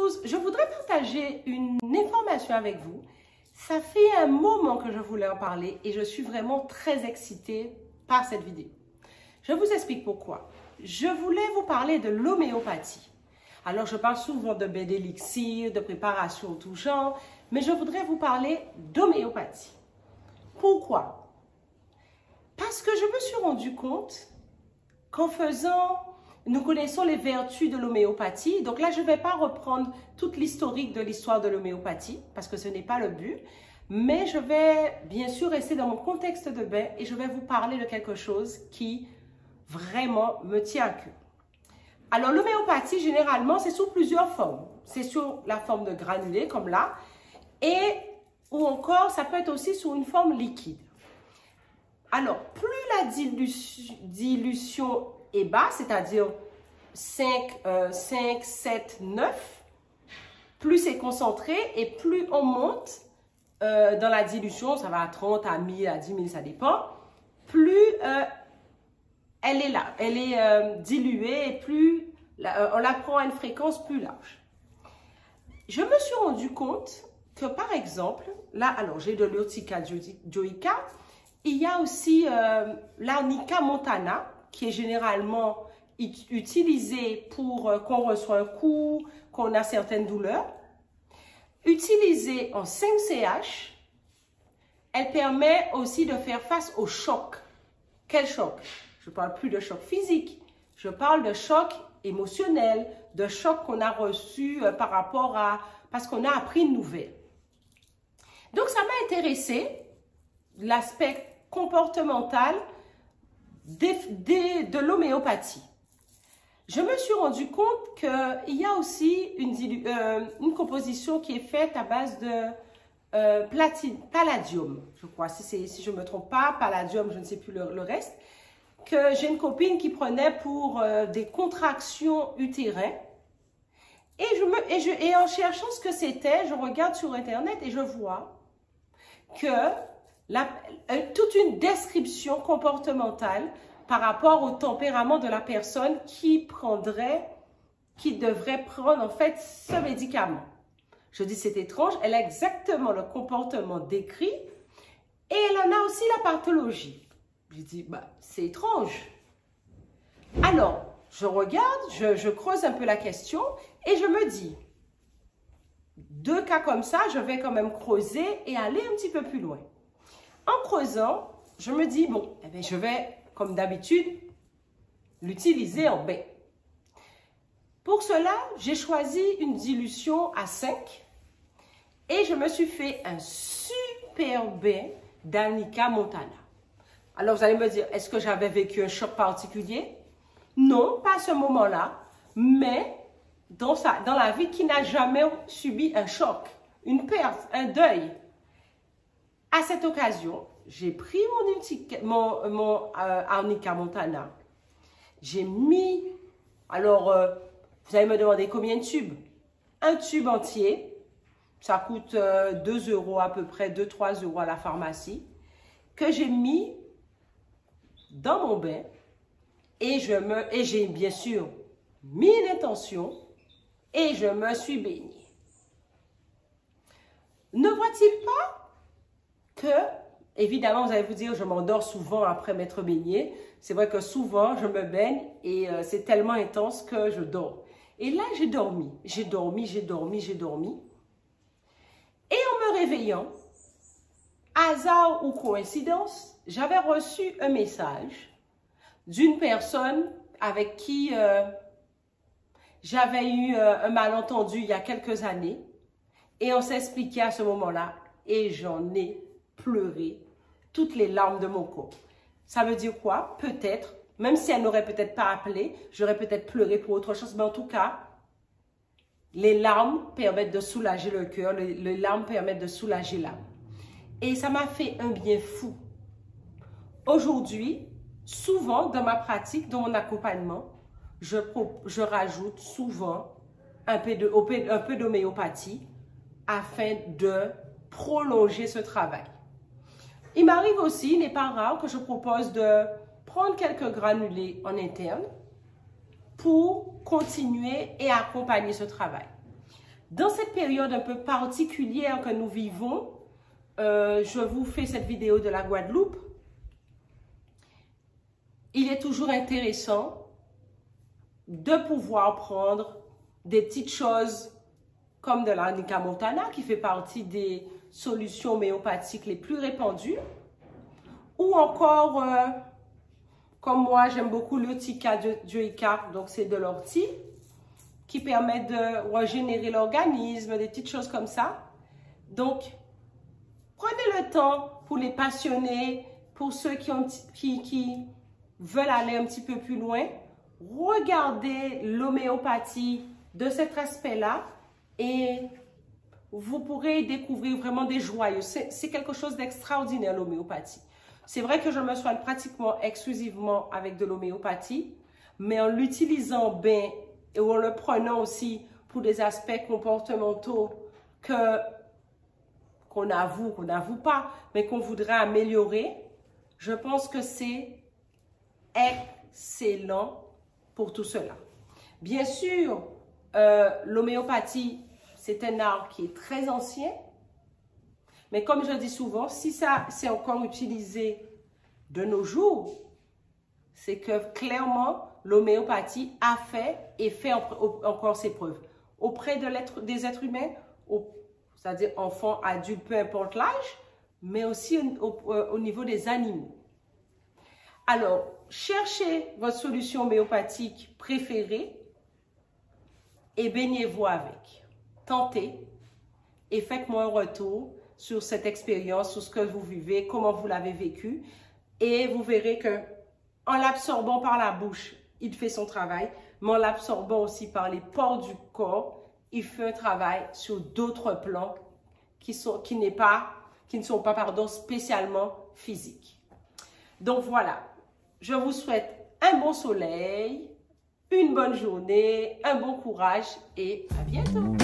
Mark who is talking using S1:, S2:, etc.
S1: tous, je voudrais partager une information avec vous. Ça fait un moment que je voulais en parler et je suis vraiment très excitée par cette vidéo. Je vous explique pourquoi. Je voulais vous parler de l'homéopathie. Alors, je parle souvent de bains d'élixir, de préparation tout genre, mais je voudrais vous parler d'homéopathie. Pourquoi? Parce que je me suis rendu compte qu'en faisant... Nous connaissons les vertus de l'homéopathie. Donc là, je ne vais pas reprendre toute l'historique de l'histoire de l'homéopathie parce que ce n'est pas le but. Mais je vais bien sûr rester dans mon contexte de bain et je vais vous parler de quelque chose qui vraiment me tient à cœur. Alors, l'homéopathie, généralement, c'est sous plusieurs formes. C'est sous la forme de granulés, comme là, ou encore, ça peut être aussi sous une forme liquide. Alors, plus la dilution est bas, c'est-à-dire 5, 7, 9, plus c'est concentré et plus on monte dans la dilution, ça va à 30, à 1000, à 10 000, ça dépend, plus elle est là, elle est diluée et plus on la prend à une fréquence plus large. Je me suis rendu compte que par exemple, là, alors j'ai de l'Urtica joica, il y a aussi l'Arnica montana, qui est généralement utilisée pour qu'on reçoit un coup, qu'on a certaines douleurs. Utilisée en 5CH, elle permet aussi de faire face au choc. Quel choc? Je ne parle plus de choc physique, je parle de choc émotionnel, de choc qu'on a reçu par rapport à... parce qu'on a appris une nouvelle. Donc, ça m'a intéressé, l'aspect comportemental de l'homéopathie. Je me suis rendu compte qu'il y a aussi une composition qui est faite à base de palladium, je crois, si je ne me trompe pas, palladium, je ne sais plus le reste, que j'ai une copine qui prenait pour des contractions utérines. Et en cherchant ce que c'était, je regarde sur Internet et je vois que toute une description comportementale par rapport au tempérament de la personne qui devrait prendre en fait ce médicament. Je dis c'est étrange, elle a exactement le comportement décrit et elle en a aussi la pathologie. Je dis bah, c'est étrange. Alors, je regarde, je creuse un peu la question et je me dis, deux cas comme ça, je vais quand même creuser et aller un petit peu plus loin. En creusant, je me dis, bon, eh bien, je vais, comme d'habitude, l'utiliser en bain. Pour cela, j'ai choisi une dilution à 5 et je me suis fait un super bain d'Arnica montana. Alors, vous allez me dire, est-ce que j'avais vécu un choc particulier? Non, pas à ce moment-là, mais dans la vie, qui n'a jamais subi un choc, une perte, un deuil. À cette occasion, j'ai pris mon Arnica montana. J'ai mis, alors, vous allez me demander combien de tubes? Un tube entier, ça coûte 2 € à peu près, 2-3 € à la pharmacie, que j'ai mis dans mon bain et j'ai bien sûr mis une intention et je me suis baignée. Ne voit-il pas que, évidemment, vous allez vous dire, je m'endors souvent après m'être baignée. C'est vrai que souvent, je me baigne et c'est tellement intense que je dors. Et là, j'ai dormi. Et en me réveillant, hasard ou coïncidence, j'avais reçu un message d'une personne avec qui j'avais eu un malentendu il y a quelques années. Et on s'expliquait à ce moment-là et j'en ai pleuré toutes les larmes de mon corps. Ça veut dire quoi? Peut-être, même si elle n'aurait peut-être pas appelé, j'aurais peut-être pleuré pour autre chose, mais en tout cas, les larmes permettent de soulager le cœur, les larmes permettent de soulager l'âme. Et ça m'a fait un bien fou. Aujourd'hui, souvent dans ma pratique, dans mon accompagnement, je rajoute souvent un peu d'homéopathie afin de prolonger ce travail. Il m'arrive aussi, il n'est pas rare que je propose de prendre quelques granulés en interne pour continuer et accompagner ce travail. Dans cette période un peu particulière que nous vivons, je vous fais cette vidéo de la Guadeloupe. Il est toujours intéressant de pouvoir prendre des petites choses comme de l'arnica montana, qui fait partie des solutions homéopathiques les plus répandues, ou encore, comme moi, j'aime beaucoup l'Urtica dioica, donc c'est de l'ortie, qui permet de régénérer l'organisme, des petites choses comme ça. Donc, prenez le temps pour les passionnés, pour ceux qui veulent aller un petit peu plus loin. Regardez l'homéopathie de cet aspect-là et vous pourrez découvrir vraiment des joyaux. C'est quelque chose d'extraordinaire, l'homéopathie. C'est vrai que je me soigne pratiquement exclusivement avec de l'homéopathie, mais en l'utilisant bien et en le prenant aussi pour des aspects comportementaux qu'on n'avoue pas, mais qu'on voudrait améliorer, je pense que c'est excellent pour tout cela. Bien sûr, l'homéopathie, c'est un art qui est très ancien, mais comme je dis souvent, si ça c'est encore utilisé de nos jours, c'est que clairement, l'homéopathie a fait et fait encore ses preuves auprès des êtres humains, c'est-à-dire enfants, adultes, peu importe l'âge, mais aussi au niveau des animaux. Alors, cherchez votre solution homéopathique préférée et baignez-vous avec. Tentez et faites-moi un retour sur cette expérience, sur ce que vous vivez, comment vous l'avez vécu. Et vous verrez que en l'absorbant par la bouche, il fait son travail, mais en l'absorbant aussi par les pores du corps, il fait un travail sur d'autres plans qui ne sont pas spécialement physiques. Donc voilà, je vous souhaite un bon soleil, une bonne journée, un bon courage et à bientôt.